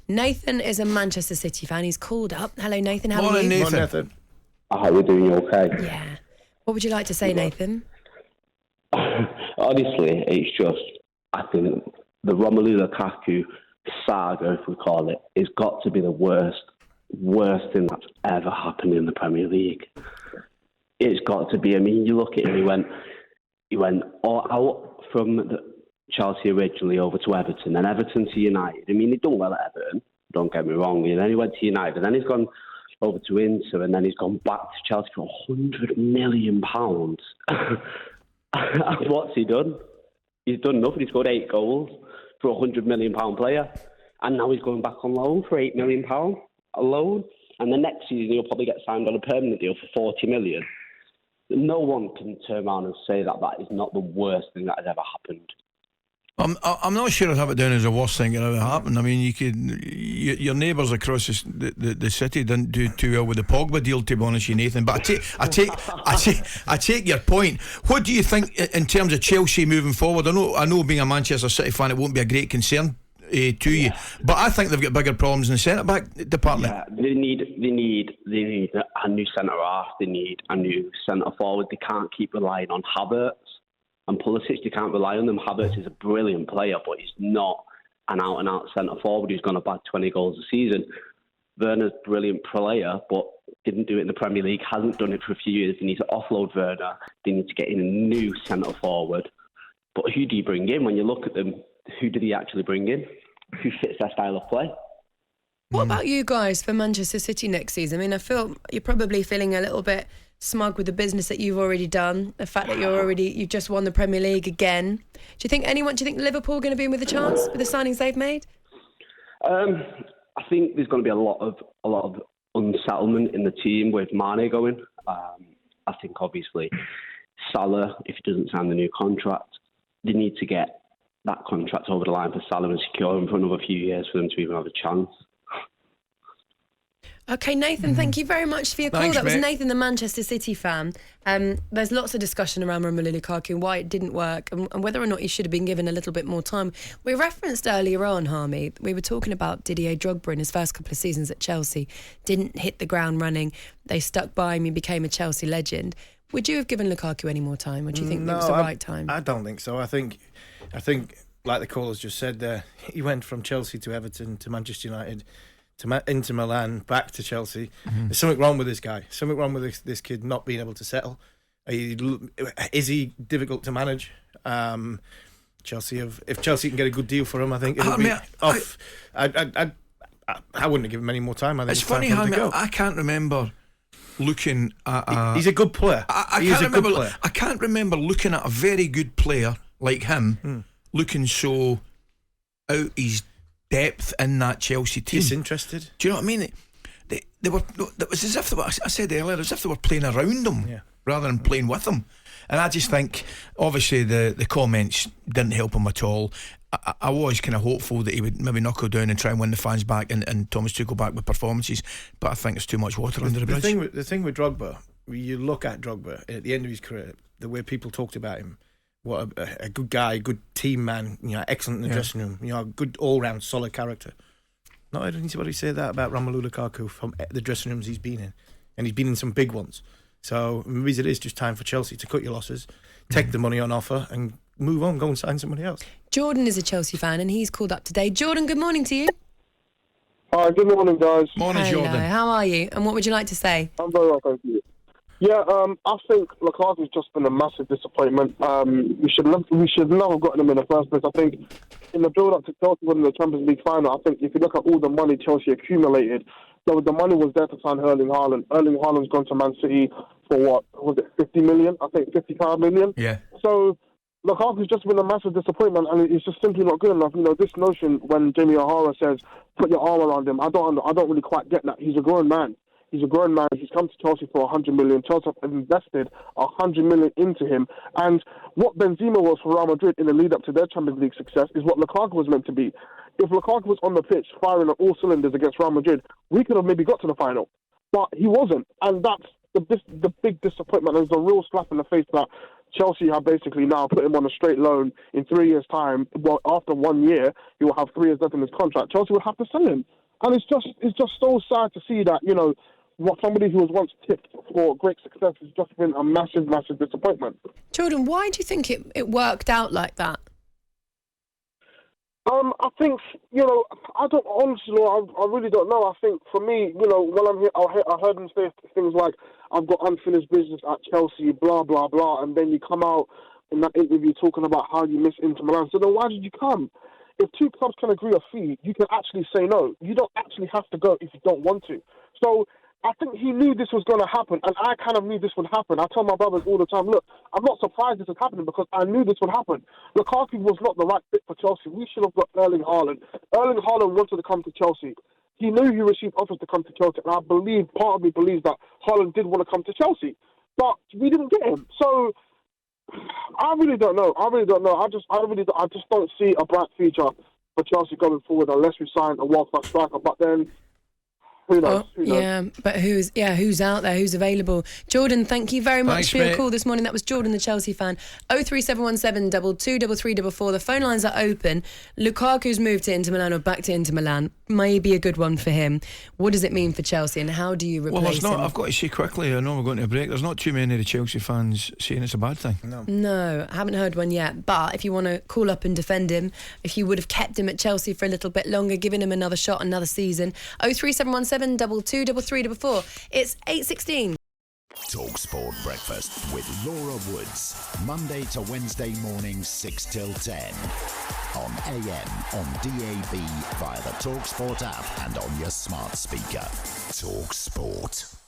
Nathan is a Manchester City fan. He's called up. Hello, Nathan. How are Morning, you? Nathan. How are we doing? You okay? Yeah. What would you like to say, Nathan? Honestly, it's just, I think the Romelu Lukaku saga, if we call it, has got to be the worst thing that's ever happened in the Premier League. It's got to be. I mean, you look at him, he went all out from Chelsea originally over to Everton, and Everton to United. I mean, he'd done well at Everton, don't get me wrong, and then he went to United, and then he's gone over to Inter, and then he's gone back to Chelsea for £100 million. What's he done? He's done nothing. He scored 8 goals for a £100 million player, and now he's going back on loan for £8 million alone. And the next season he'll probably get signed on a permanent deal for £40 million. No one can turn around and say that is not the worst thing that has ever happened. I'm not sure I'd have it down as the worst thing that ever happened. I mean, your neighbours across the city didn't do too well with the Pogba deal, to be honest with you, Nathan. But I take your point. What do you think in terms of Chelsea moving forward? I know being a Manchester City fan, it won't be a great concern to you, but I think they've got bigger problems in the centre back department. Yeah, they need a new centre half. They need a new centre forward. They can't keep relying on Havertz and Pulisic. They can't rely on them. Havertz is a brilliant player, but he's not an out-and-out centre forward who's going to bag 20 goals a season. Werner's a brilliant player, but didn't do it in the Premier League, hasn't done it for a few years. They need to offload Werner. They need to get in a new centre forward. But who do you bring in? When you look at them, who do they actually bring in? Who fits their style of play? What about you guys for Manchester City next season? I mean, I feel you're probably feeling a little bit smug with the business that you've already done, the fact that you've just won the Premier League again. Do you think Liverpool are going to be in with a chance with the signings they've made? I think there's going to be a lot of unsettlement in the team with Mane going. I think obviously Salah, if he doesn't sign the new contract, they need to get that contract over the line for Salah and secure him for another few years for them to even have a chance. Okay, Nathan, thank you very much for your call. Thanks, that was mate. Nathan, the Manchester City fan. There's lots of discussion around Romelu Lukaku and why it didn't work and whether or not he should have been given a little bit more time. We referenced earlier on, Harmy, we were talking about Didier Drogba in his first couple of seasons at Chelsea. Didn't hit the ground running. They stuck by him. He became a Chelsea legend. Would you have given Lukaku any more time, or do you think it was the right time? I don't think so. I think, like the callers just said there, he went from Chelsea to Everton to Manchester United to Inter Milan, back to Chelsea. There's something wrong with this guy. Something wrong with this kid not being able to settle. Is he difficult to manage? If Chelsea can get a good deal for him, I think it'll be off. I wouldn't have given him any more time. I think it's funny how I can't remember looking at he's a good player. I can't remember looking at a very good player like him looking so out his depth in that Chelsea team. Disinterested. Do you know what I mean? They were. It was as if they were, I said earlier, as if they were playing around him rather than playing with him. And I just think, obviously, the comments didn't help him at all. I was kind of hopeful that he would maybe knuckle down and try and win the fans back and Thomas Tuchel back with performances, but I think it's too much water under the bridge. The thing with Drogba, you look at Drogba at the end of his career, the way people talked about him, what a good guy, good team man, excellent in the dressing room, a good all-round solid character. Not heard anybody say that about Romelu Lukaku from the dressing rooms he's been in, and he's been in some big ones. So maybe it is just time for Chelsea to cut your losses, take the money on offer and move on, go and sign somebody else. Jordan is a Chelsea fan and he's called up today. Jordan, good morning to you. Hi, good morning, guys. Morning, Hello, Jordan. how are you? And what would you like to say? I'm very well, thank you. Yeah, I think Lukaku's just been a massive disappointment. We should not have gotten him in the first place. I think in the build-up to Chelsea winning the Champions League final, I think if you look at all the money Chelsea accumulated, so the money was there to sign Erling Haaland. Erling Haaland's gone to Man City for what? Was it 50 million? I think 55 million. Yeah. So Lukaku's just been a massive disappointment, and it's just simply not good enough. This notion when Jamie O'Hara says, put your arm around him, I don't really quite get that. He's a grown man. He's come to Chelsea for 100 million. Chelsea have invested 100 million into him. And what Benzema was for Real Madrid in the lead-up to their Champions League success is what Lukaku was meant to be. If Lukaku was on the pitch firing on all cylinders against Real Madrid, we could have maybe got to the final. But he wasn't. And that's the big disappointment. There's a real slap in the face that Chelsea have basically now put him on a straight loan in 3 years' time. Well, after 1 year, he will have 3 years left in his contract. Chelsea will have to sell him, and it's just so sad to see that, you know, what somebody who was once tipped for great success has just been a massive, massive disappointment. Jordan, why do you think it worked out like that? I think, you know, I don't honestly, I really don't know. I think for me, you know, when I'm here, I heard him say things like, "I've got unfinished business at Chelsea," blah blah blah, and then you come out in that interview talking about how you miss Inter Milan. So then, why did you come? If two clubs can agree a fee, you can actually say no. You don't actually have to go if you don't want to. So I think he knew this was going to happen, and I kind of knew this would happen. I tell my brothers all the time, look, I'm not surprised this is happening because I knew this would happen. Lukaku was not the right fit for Chelsea. We should have got Erling Haaland. Erling Haaland wanted to come to Chelsea. He knew he received offers to come to Chelsea, and I believe, part of me believes that Haaland did want to come to Chelsea, but we didn't get him. So I really don't know. I just don't see a bright future for Chelsea going forward unless we sign a world-class striker. But then, who knows? Yeah, but who's out there? Who's available? Jordan, thank you very much for your call this morning. That was Jordan, the Chelsea fan. 03717 223344. The phone lines are open. Lukaku's moved to Inter Milan or back to Inter Milan. Maybe a good one for him. What does it mean for Chelsea, and how do you replace him? I've got to say quickly, I know we're going to a break, there's not too many of the Chelsea fans saying it's a bad thing. No, I haven't heard one yet. But if you want to call up and defend him, if you would have kept him at Chelsea for a little bit longer, given him another shot, another season, 03717 223344. It's 8:16. talkSPORT Breakfast with Laura Woods. Monday to Wednesday mornings 6 till 10. On AM, on DAB, via the talkSPORT app and on your smart speaker. talkSPORT.